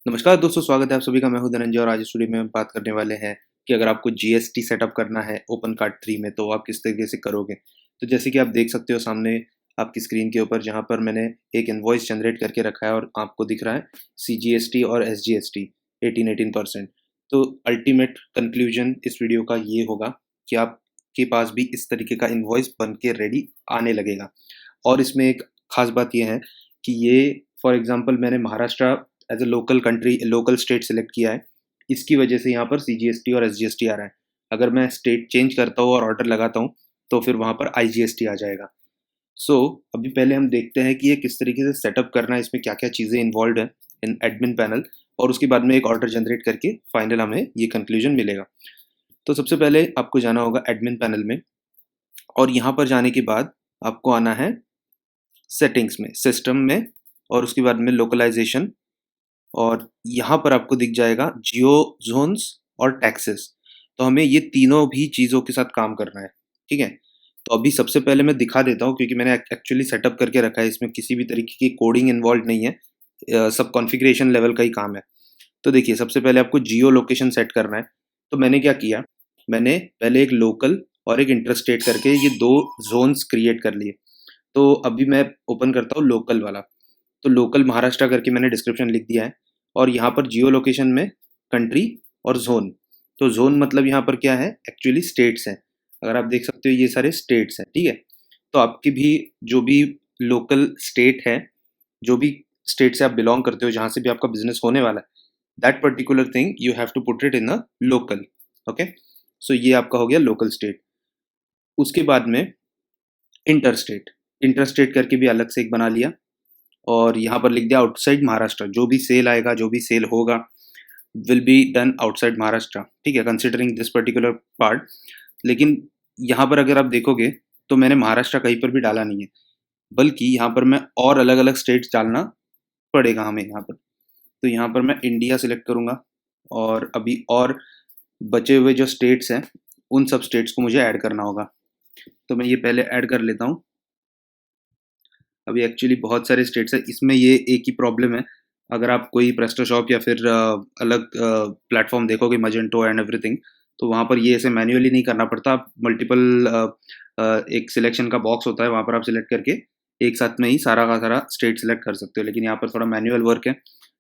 नमस्कार दोस्तों, स्वागत है आप सभी का। मैं हूं धनंजय और आज इस वीडियो में हम बात करने वाले हैं कि अगर आपको जीएसटी सेटअप करना है ओपन कार्ड 3 में तो आप किस तरीके से करोगे। तो जैसे कि आप देख सकते हो सामने आपकी स्क्रीन के ऊपर, जहां पर मैंने एक इनवॉइस जनरेट करके रखा है और आपको दिख रहा है सीजीएसटी और एसजीएसटी 18% तो अल्टीमेट कंक्लूजन इस वीडियो का ये होगा कि आपके पास भी इस तरीके का इनवॉइस बन के रेडी आने लगेगा। और इसमें एक खास बात यह है कि ये फॉर एग्जाम्पल मैंने Maharashtra as a local state select किया है। इसकी वजह से यहाँ पर सीजीएसटी और एसजीएसटी आ रहा है। अगर मैं स्टेट चेंज करता हूँ और ऑर्डर लगाता हूँ तो फिर वहाँ पर आईजीएसटी आ जाएगा। अभी पहले हम देखते हैं कि ये किस तरीके से सेटअप करना है, इसमें क्या क्या चीज़ें इन्वॉल्व है इन एडमिन पैनल, और उसके बाद में एक ऑर्डर जनरेट करके फाइनल हमें ये कंक्लूजन मिलेगा। तो सबसे पहले आपको जाना होगा एडमिन पैनल में, और यहाँ पर जाने के बाद आपको आना है सेटिंग्स में, सिस्टम में, और उसके बाद में लोकलाइजेशन, और यहाँ पर आपको दिख जाएगा जियो जोन्स और टैक्सेस। तो हमें ये तीनों भी चीज़ों के साथ काम करना है, ठीक है। तो अभी सबसे पहले मैं दिखा देता हूँ क्योंकि मैंने एक्चुअली सेटअप करके रखा है, इसमें किसी भी तरीके की कोडिंग इन्वॉल्व नहीं है, सब कॉन्फ़िगरेशन लेवल का ही काम है। तो देखिए, सबसे पहले आपको जियो लोकेशन सेट करना है। तो मैंने क्या किया, मैंने पहले एक लोकल और एक इंटरस्टेट करके ये दो जोन्स क्रिएट कर लिए। तो अभी मैं ओपन करता हूँ लोकल वाला। तो लोकल महाराष्ट्र करके मैंने डिस्क्रिप्शन लिख दिया है, और यहाँ पर जियो लोकेशन में कंट्री और जोन। तो जोन मतलब यहाँ पर क्या है, एक्चुअली स्टेट्स हैं। अगर आप देख सकते हो ये सारे स्टेट्स हैं, ठीक है। तो आपकी भी जो भी लोकल स्टेट है, जो भी स्टेट से आप बिलोंग करते हो, जहाँ से भी आपका बिजनेस होने वाला है, that particular thing you have to put it in a local. Okay, so ये आपका हो गया लोकल स्टेट। उसके बाद में इंटरस्टेट, इंटरस्टेट करके भी अलग से एक बना लिया, और यहाँ पर लिख दिया आउटसाइड महाराष्ट्र। जो भी सेल आएगा, जो भी सेल होगा will be done outside Maharashtra, ठीक है, कंसिडरिंग दिस पर्टिकुलर पार्ट। लेकिन यहाँ पर अगर आप देखोगे तो मैंने महाराष्ट्र कहीं पर भी डाला नहीं है, बल्कि यहाँ पर मैं और अलग अलग स्टेट्स डालना पड़ेगा हमें यहाँ पर। तो यहाँ पर मैं इंडिया सिलेक्ट करूँगा, और अभी और बचे हुए जो स्टेट्स हैं उन सब स्टेट्स को मुझे ऐड करना होगा। तो मैं ये पहले ऐड कर लेता हूँ। अभी एक्चुअली बहुत सारे स्टेट्स हैं, इसमें ये एक ही प्रॉब्लम है। अगर आप कोई प्रेस्टोशॉप या फिर अलग प्लेटफॉर्म देखोगे, मजेंटो एंड एवरीथिंग, तो वहाँ पर ये ऐसे मैन्युअली नहीं करना पड़ता। आप मल्टीपल एक सिलेक्शन का बॉक्स होता है, वहाँ पर आप सिलेक्ट करके एक साथ में ही सारा का सारा स्टेट सिलेक्ट कर सकते हो। लेकिन यहाँ पर थोड़ा मैनुअल वर्क है।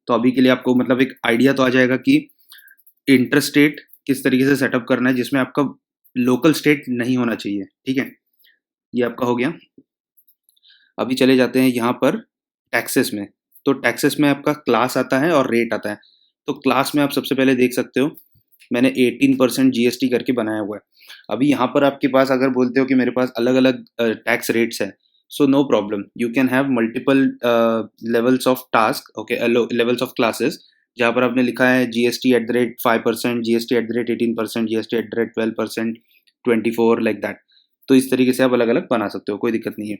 तो अभी के लिए आपको मतलब एक आइडिया तो आ जाएगा कि इंटर स्टेट किस तरीके से सेटअप करना है, जिसमें आपका लोकल स्टेट नहीं होना चाहिए, ठीक है। ये आपका हो गया। अभी चले जाते हैं यहाँ पर टैक्सेस में। तो टैक्सेस में आपका क्लास आता है और रेट आता है। तो क्लास में आप सबसे पहले देख सकते हो मैंने 18% जीएसटी करके बनाया हुआ है। अभी यहाँ पर आपके पास अगर बोलते हो कि मेरे पास अलग अलग टैक्स रेट्स हैं, so no problem, you can have multiple levels of task, okay, levels of classes, जहाँ पर आपने लिखा है GST@5%, GST@18%, GST@12%, 24, like that. तो इस तरीके से आप अलग अलग बना सकते हो, कोई दिक्कत नहीं है।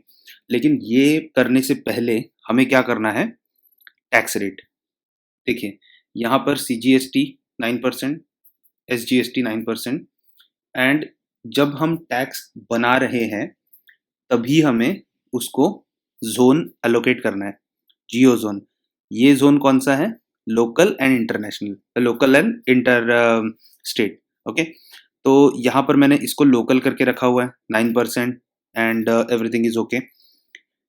लेकिन ये करने से पहले हमें क्या करना है, टैक्स रेट। देखिए, यहाँ पर CGST 9%, SGST 9%, एंड जब हम टैक्स बना रहे हैं तभी हमें उसको जोन एलोकेट करना है, जियो जोन। ये जोन कौन सा है, local and international, local and inter state, okay. तो यहाँ पर मैंने इसको लोकल करके रखा हुआ है 9%, एंड एवरीथिंग इज ओके।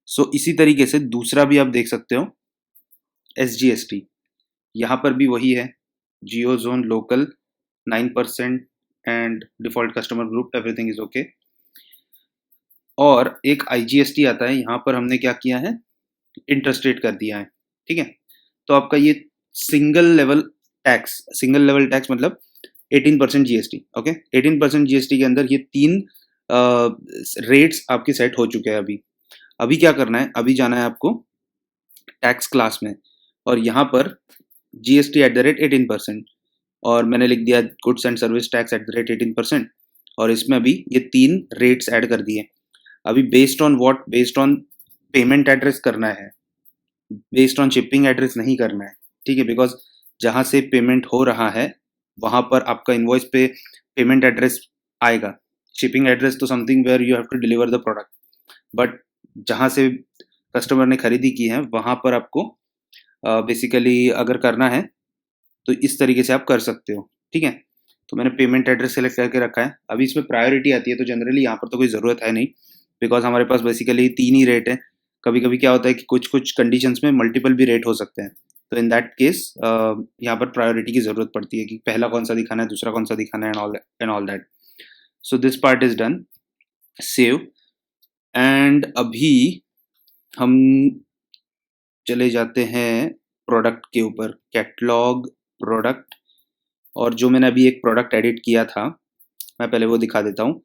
सो इसी तरीके से दूसरा भी आप देख सकते हो, SGST, यहाँ पर भी वही है, geo zone local 9%, and default customer group everything is okay. और एक IGST आता है, यहाँ पर हमने क्या किया है, इंटरस्टेट कर दिया है, ठीक है। तो आपका ये सिंगल लेवल टैक्स मतलब 18% जीएसटी, ओके। 18% जीएसटी के अंदर ये तीन रेट्स आपके सेट हो चुके हैं। अभी अभी क्या करना है, अभी जाना है आपको टैक्स क्लास में, और यहाँ पर GST@18%, और मैंने लिख दिया गुड्स एंड सर्विस टैक्स @18%, और इसमें अभी ये तीन रेट्स ऐड कर दिए। अभी based on what, based on payment address करना है, बेस्ड ऑन शिपिंग एड्रेस नहीं करना है, ठीक है। बिकॉज जहाँ से पेमेंट हो रहा है वहाँ पर आपका इनवॉइस पे पेमेंट एड्रेस आएगा। शिपिंग एड्रेस तो something where you have to deliver the product, but जहाँ से कस्टमर ने खरीदी की है वहाँ पर आपको बेसिकली अगर करना है तो इस तरीके से आप कर सकते हो, ठीक है। तो मैंने पेमेंट एड्रेस सेलेक्ट करके रखा है। अभी इसमें प्रायोरिटी आती है, तो जनरली यहाँ पर तो कोई ज़रूरत है नहीं, बिकॉज हमारे पास बेसिकली 3 ही रेट है। कभी कभी क्या होता है कि कुछ कुछ कंडीशंस में मल्टीपल भी रेट हो सकते हैं, तो इन दैट केस यहाँ पर प्रायोरिटी की ज़रूरत पड़ती है कि पहला कौन सा दिखाना है, दूसरा कौन सा दिखाना है, and all that. So this part is done. Save. And अभी हम चले जाते हैं प्रोडक्ट के ऊपर, कैटलॉग, प्रोडक्ट, और जो मैंने अभी एक प्रोडक्ट एडिट किया था मैं पहले वो दिखा देता हूँ।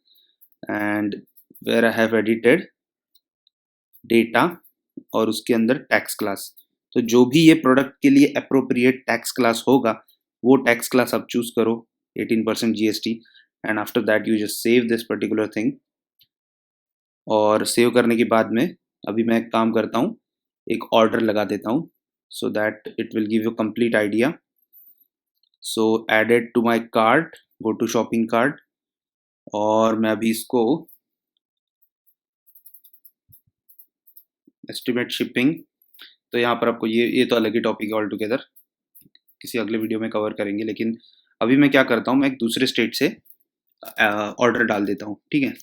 And where I have edited data, और उसके अंदर टैक्स क्लास। तो जो भी ये प्रोडक्ट के लिए अप्रोप्रिएट टैक्स क्लास होगा वो टैक्स क्लास आप चूज करो, 18% GST, and after that you just save this particular thing. और सेव करने के बाद में अभी मैं एक काम करता हूँ, एक ऑर्डर लगा देता हूँ, so that it will give you complete idea. So added to my cart, go to shopping cart, और मैं अभी इसको एस्टिमेट शिपिंग, तो यहाँ पर आपको ये तो अलग ही टॉपिक है ऑल टुगेदर, किसी अगले वीडियो में कवर करेंगे। लेकिन अभी मैं क्या करता हूँ, मैं एक दूसरे स्टेट से ऑर्डर डाल देता हूँ, ठीक है।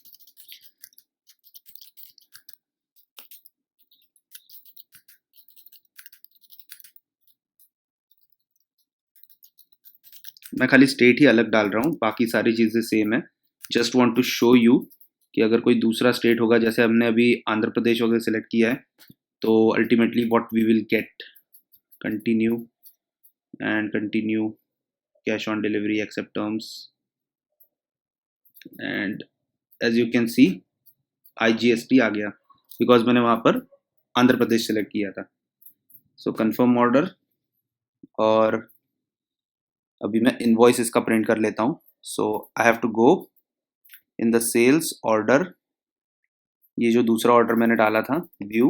मैं खाली स्टेट ही अलग डाल रहा हूँ, बाकी सारी चीज़ें सेम है। Just want to show you कि अगर कोई दूसरा स्टेट होगा, जैसे हमने अभी आंध्र प्रदेश वगैरह सेलेक्ट किया है, तो ultimately what we will get, continue and continue, cash on delivery, accept terms, and as you can see IGST आ गया, बिकॉज मैंने वहाँ पर आंध्र प्रदेश सेलेक्ट किया था। सो कंफर्म ऑर्डर, और अभी मैं इनवॉइस इसका प्रिंट कर लेता हूँ। So I have to go in the sales order, ये जो दूसरा ऑर्डर मैंने डाला था, व्यू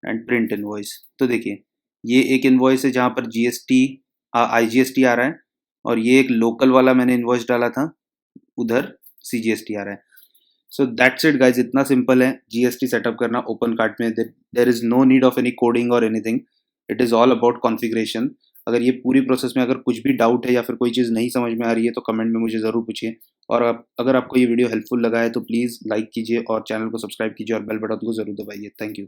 एंड प्रिंट इनवॉइस। तो देखिए ये एक इनवॉइस है जहाँ पर GST IGST आ रहा है, और ये एक लोकल वाला मैंने इनवॉइस डाला था, उधर CGST आ रहा है। सो दैट्स इट गाइज, इतना सिंपल है GST सेटअप करना ओपन कार्ट में। There is no need of any coding और anything, it is all about configuration. अगर ये पूरी प्रोसेस में अगर कुछ भी डाउट है या फिर कोई चीज़ नहीं समझ में आ रही है तो कमेंट में मुझे ज़रूर पूछिए। और अगर आपको ये वीडियो हेल्पफुल लगा है तो प्लीज़ लाइक कीजिए और चैनल को सब्सक्राइब कीजिए और बेल बटन को ज़रूर दबाइए। Thank you.